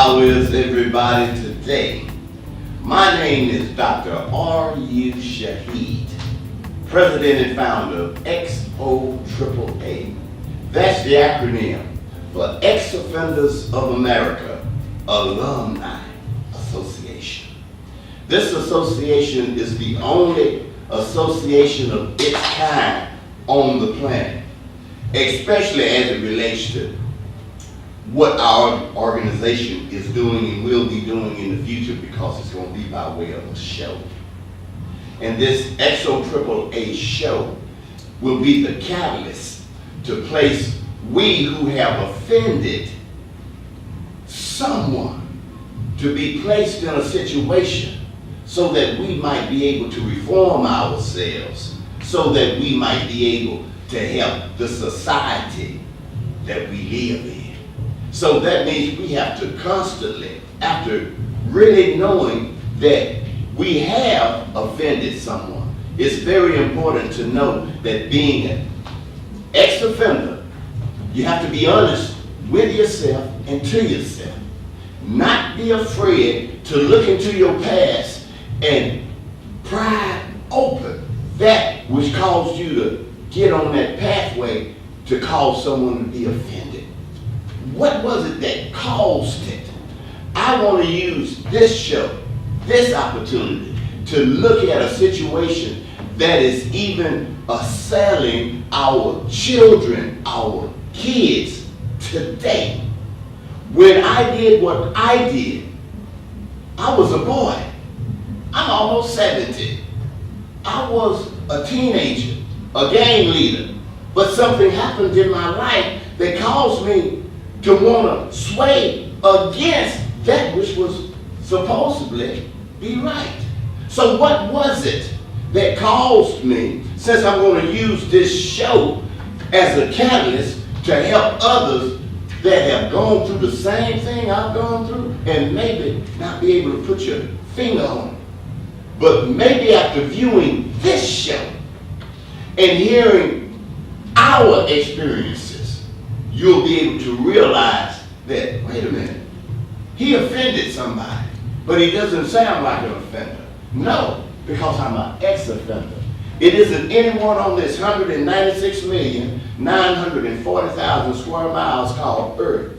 How is everybody today? My name is Dr. R.U. Shaheed, President and founder of XOAAA. That's the acronym for Ex-Offenders of America Alumni Association. This association is the only association of its kind on the planet, especially as it relates to what our organization is doing and will be doing in the future, because it's going to be by way of a show. And this XOAAA show will be the catalyst to place we who have offended someone to be placed in a situation so that we might be able to reform ourselves, so that we might be able to help the society that we live in. So that means we have to constantly, after really knowing that we have offended someone, it's very important to know that being an ex-offender, you have to be honest with yourself and to yourself. Not be afraid to look into your past and pry open that which caused you to get on that pathway to cause someone to be offended. What was it that caused it? I want to use this show, this opportunity, to look at a situation that is even assailing our children, our kids today. When I did what I did, I was a boy. I'm almost 70. I was a teenager, a gang leader, but something happened in my life that caused me to want to sway against that which was supposedly be right. So what was it that caused me, since I'm going to use this show as a catalyst to help others that have gone through the same thing I've gone through, and maybe not be able to put your finger on it, but maybe after viewing this show and hearing our experiences, you'll be able to realize that, wait a minute, he offended somebody, but he doesn't sound like an offender. No, because I'm an ex-offender. It isn't anyone on this 196,940,000 square miles called Earth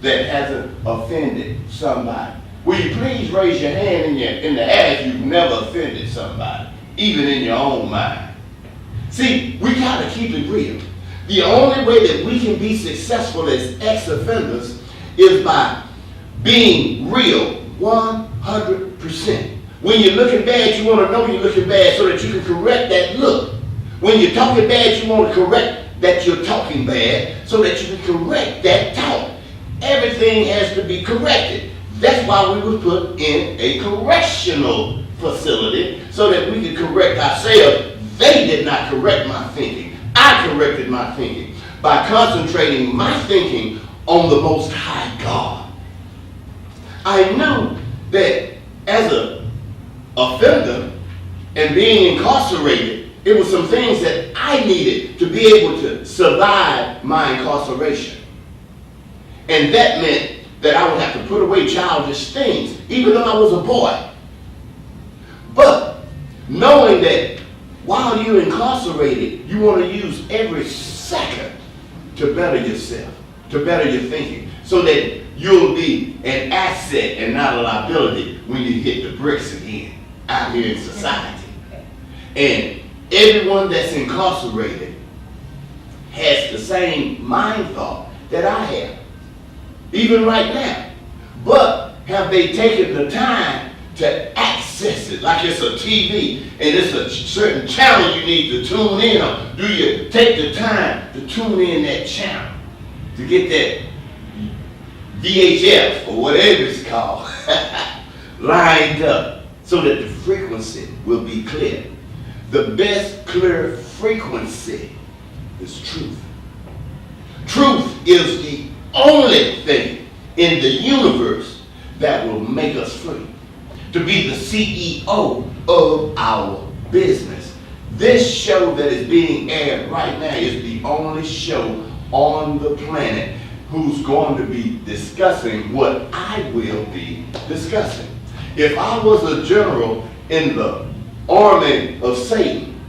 that hasn't offended somebody. Will you please raise your hand in the air if you've never offended somebody, even in your own mind? See, we gotta keep it real. The only way that we can be successful as ex-offenders is by being real 100%. When you're looking bad, you want to know you're looking bad so that you can correct that look. When you're talking bad, you want to correct that you're talking bad so that you can correct that talk. Everything has to be corrected. That's why we were put in a correctional facility, so that we could correct ourselves. They did not correct my thinking. I corrected my thinking by concentrating my thinking on the Most High God. I knew that as an offender and being incarcerated, it was some things that I needed to be able to survive my incarceration. And that meant that I would have to put away childish things, even though I was a boy. But knowing that while you're incarcerated, you want to use every second to better yourself, to better your thinking, so that you'll be an asset and not a liability when you hit the bricks again out here in society. And everyone that's incarcerated has the same mind thought that I have, even right now. But have they taken the time to access it like it's a TV and it's a certain channel you need to tune in on? Do you take the time to tune in that channel to get that VHF or whatever it's called lined up so that the frequency will be clear? The best clear frequency is truth. Truth is the only thing in the universe that will make us free, to be the CEO of our business. This show that is being aired right now is the only show on the planet who's going to be discussing what I will be discussing. If I was a general in the army of Satan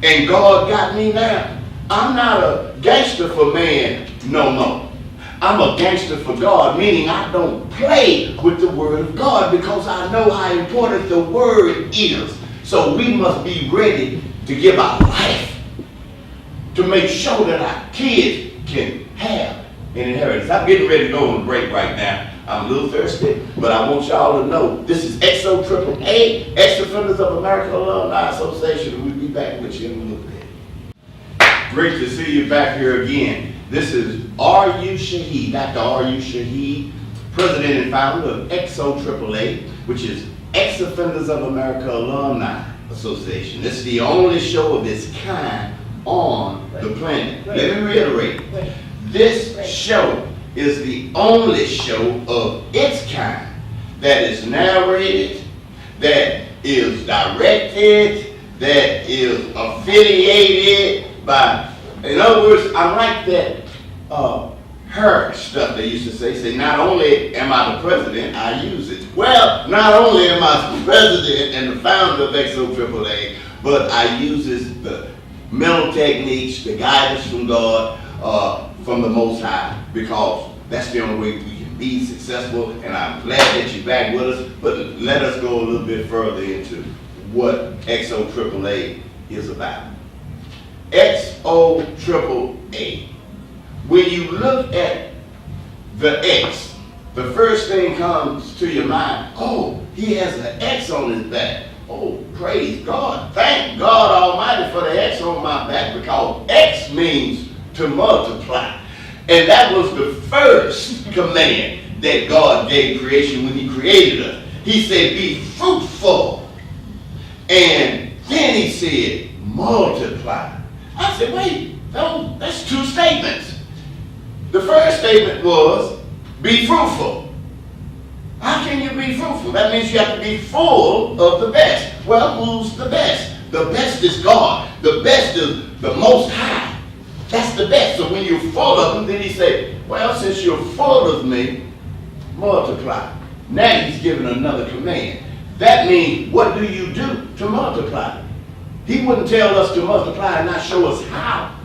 and God got me now, I'm not a gangster for man no more. I'm a gangster for God, meaning I don't play with the word of God because I know how important the word is. So we must be ready to give our life to make sure that our kids can have an inheritance. I'm getting ready to go on a break right now. I'm a little thirsty, but I want y'all to know this is XOAAA, Ex-Offenders of America Alumni Association, and we'll be back with you in a little bit. Great to see you back here again. This is R.U. Shaheed, Dr. R.U. Shaheed, President and founder of XOAAA, which is Ex-Offenders of America Alumni Association. This is the only show of its kind on the planet. Let me reiterate. This show is the only show of its kind that is narrated, that is directed, that is affiliated by, in other words, I like that her stuff they used to say, not only am I the president, I use it. Well, not only am I the president and the founder of XOAAA, but I use the mental techniques, the guidance from God, from the Most High, because that's the only way we can be successful, and I'm glad that you're back with us, but let us go a little bit further into what XOAAA is about. XOAAA. When you look at the X, the first thing comes to your mind, oh, he has an X on his back. Oh, praise God. Thank God Almighty for the X on my back, because X means to multiply. And that was the first command that God gave creation when he created us. He said, be fruitful. And then he said, multiply. I said, wait, no, that's two statements. The first statement was, be fruitful. How can you be fruitful? That means you have to be full of the best. Well, who's the best? The best is God. The best is the Most High. That's the best. So when you're full of him, then he said, well, since you're full of me, multiply. Now he's given another command. That means, what do you do to multiply? He wouldn't tell us to multiply and not show us how,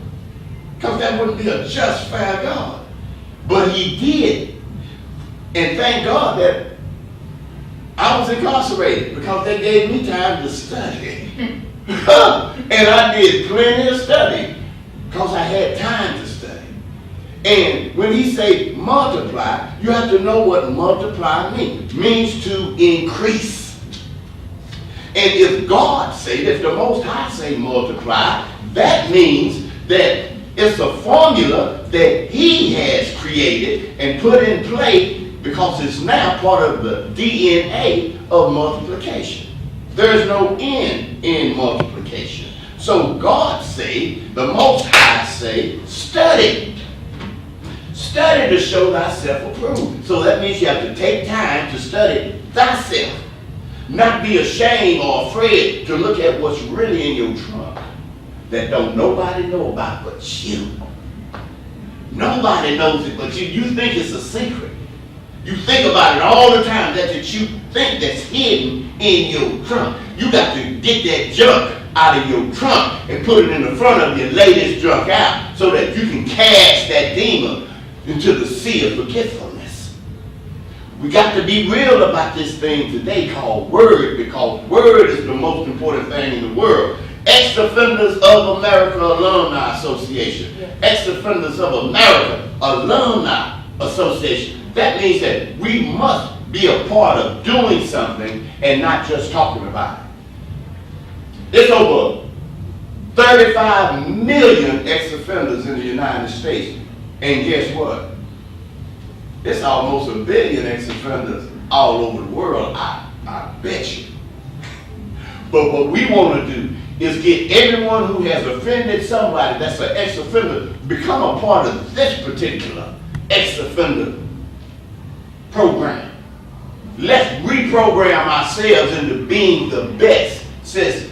because that wouldn't be a just, fair God. But he did. And thank God that I was incarcerated, because they gave me time to study. And I did plenty of studying, because I had time to study. And when he say multiply, you have to know what multiply means. It means to increase. And if God say, if the Most High say multiply, that means that it's a formula that he has created and put in play, because it's now part of the DNA of multiplication. There's no end in multiplication. So God say, the Most High say, study. Study to show thyself approved. So that means you have to take time to study thyself. Not be ashamed or afraid to look at what's really in your trunk that don't nobody know about but you. Nobody knows it but you. You think it's a secret. You think about it all the time, that you think that's hidden in your trunk. You got to get that junk out of your trunk and put it in the front of you and lay this junk out so that you can cast that demon into the sea of forgetfulness. We got to be real about this thing today called word, because word is the most important thing in the world. Ex-Offenders of America Alumni Association. Ex-Offenders of America Alumni Association. That means that we must be a part of doing something and not just talking about it. There's over 35 million ex-offenders in the United States. And guess what? It's almost 1 billion ex-offenders all over the world, I bet you. But what we want to do is get everyone who has offended somebody that's an ex-offender become a part of this particular ex-offender program. Let's reprogram ourselves into being the best. Since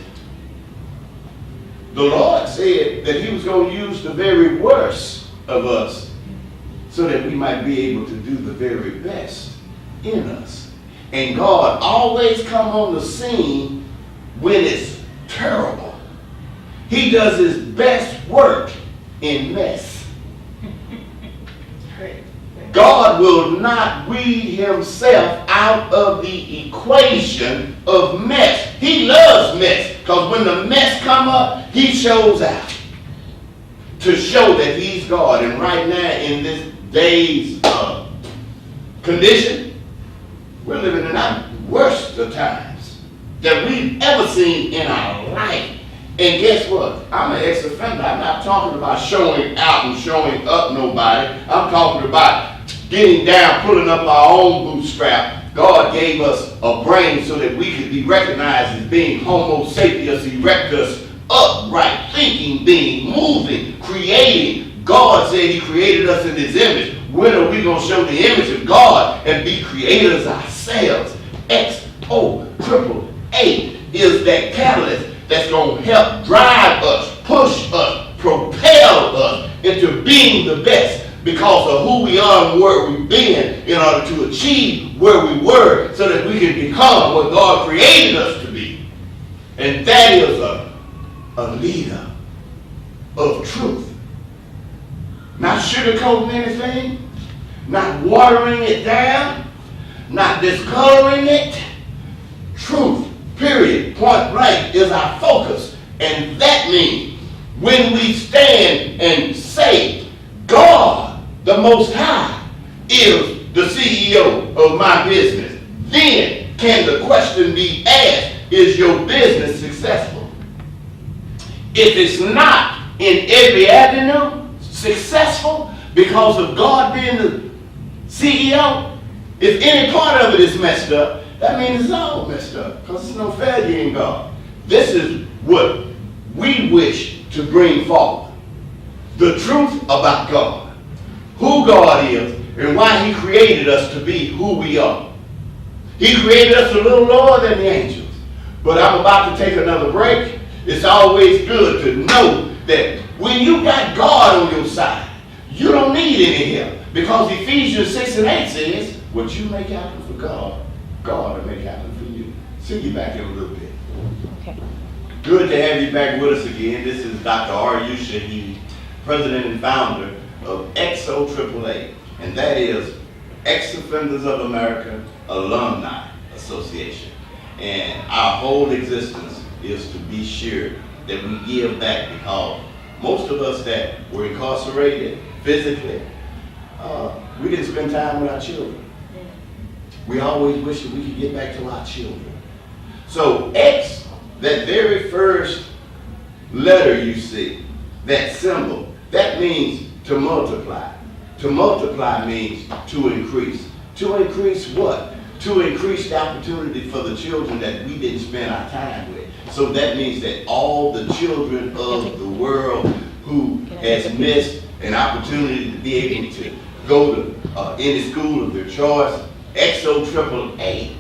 the Lord said that he was going to use the very worst of us so that we might be able to do the very best in us. And God always come on the scene when it's terrible. He does his best work in mess. God will not weed himself out of the equation of mess. He loves mess, because when the mess come up, he shows out to show that he's God. And right now, in this day's condition, we're living in our worst of times that we've ever seen in our life. And guess what? I'm an ex-offender. I'm not talking about showing out and showing up nobody. I'm talking about getting down, pulling up our own bootstrap. God gave us a brain so that we could be recognized as being Homo sapiens erectus, upright, thinking being, moving, creating. God said he created us in his image. When are we going to show the image of God and be creators ourselves? XOAAA is that catalyst that's going to help drive us, push us, propel us into being the best because of who we are and where we've been in order to achieve where we were so that we can become what God created us to be. And that is a leader of truth. Not sugarcoating anything, not watering it down, not discoloring it. Truth, period, point blank, is our focus. And that means when we stand and say, God, the Most High, is the CEO of my business, then can the question be asked, is your business successful? If it's not in every avenue successful because of God being the CEO, if any part of it is messed up, that means it's all messed up because there's no failure in God. This is what we wish to bring forward. The truth about God, who God is, and why he created us to be who we are. He created us a little lower than the angels. But I'm about to take another break. It's always good to know that when you got God on your side, you don't need any help. Because Ephesians 6 and 8 says, what you make happen for God, God will make happen for you. See you back in a little bit. Okay. Good to have you back with us again. This is Dr. Randolph Shaheed, President and Founder of XOAAA, and that is Ex-Offenders of America Alumni Association. And our whole existence is to be sure that we give back, because most of us that were incarcerated physically, we didn't spend time with our children. We always wish that we could get back to our children. So X, that very first letter you see, that symbol, that means to multiply. To multiply means to increase. To increase what? To increase the opportunity for the children that we didn't spend our time with. So that means that all the children of the world who has missed an opportunity to be able to go to any school of their choice, XOAAA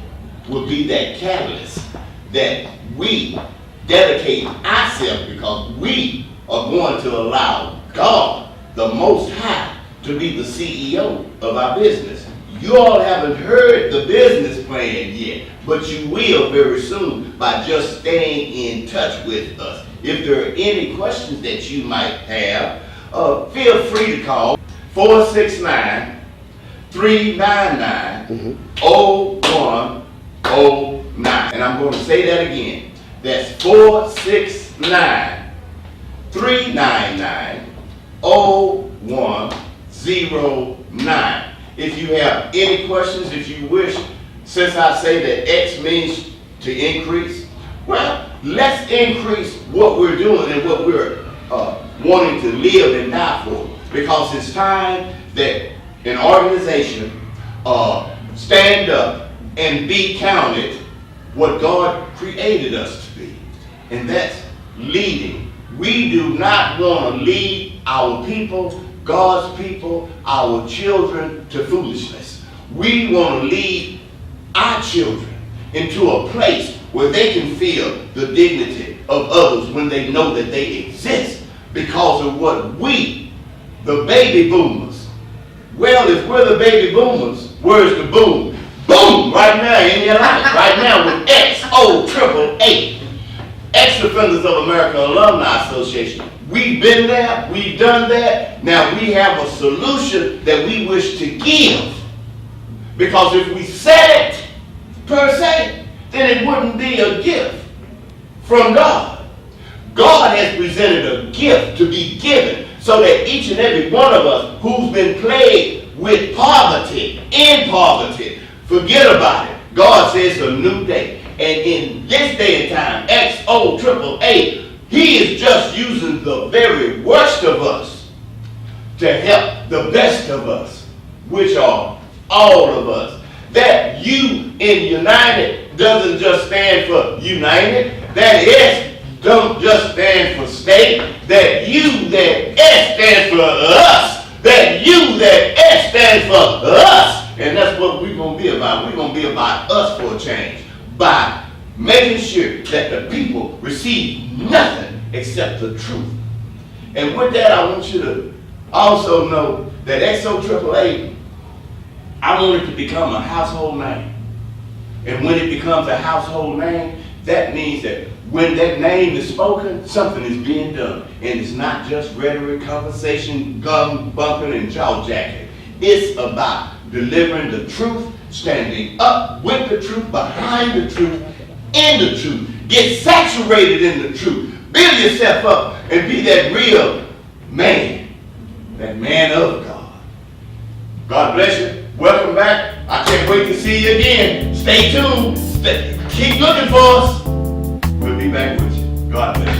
will be that catalyst that we dedicate ourselves, because we are going to allow God, the Most High, to be the CEO of our business. You all haven't heard the business plan yet, but you will very soon by just staying in touch with us. If there are any questions that you might have, feel free to call 469-399-0109. And I'm going to say that again. That's 469-399-0109. If you have any questions, if you wish, since I say that X means to increase, well, let's increase what we're doing and what we're wanting to live and die for. Because it's time that an organization stand up and be counted what God created us to be. And that's leading. We do not want to lead our people, God's people, our children, to foolishness. We want to lead our children into a place where they can feel the dignity of others when they know that they exist because of what we, the baby boomers, Well, if we're the baby boomers, where's the boom? Boom! Right now in your life. Right now with XOAAA. Ex-Offenders of America Alumni Association. We've been there, we've done that. Now we have a solution that we wish to give. Because if we said it, per se, then it wouldn't be a gift from God. God has presented a gift to be given so that each and every one of us who's been plagued with poverty, in poverty, forget about it. God says a new day. And in this day and time, XOAAA, he is just using the very worst of us to help the best of us, which are all of us. That U in United doesn't just stand for united. That S don't just stand for state. That U, that S stands for us. That U, that S stands for us. And that's what we're going to be about. We're going to be about us for a change. By making sure that the people receive nothing except the truth. And with that, I want you to also know that XOAAA, I want it to become a household name. And when it becomes a household name, that means that when that name is spoken, something is being done. And it's not just rhetoric, conversation, gum bumping, and jaw jacking. It's about delivering the truth, standing up with the truth, behind the truth, in the truth. Get saturated in the truth. Build yourself up and be that real man, that man of God. God bless you. Welcome back. I can't wait to see you again. Stay tuned. Keep looking for us. We'll be back with you. God bless you.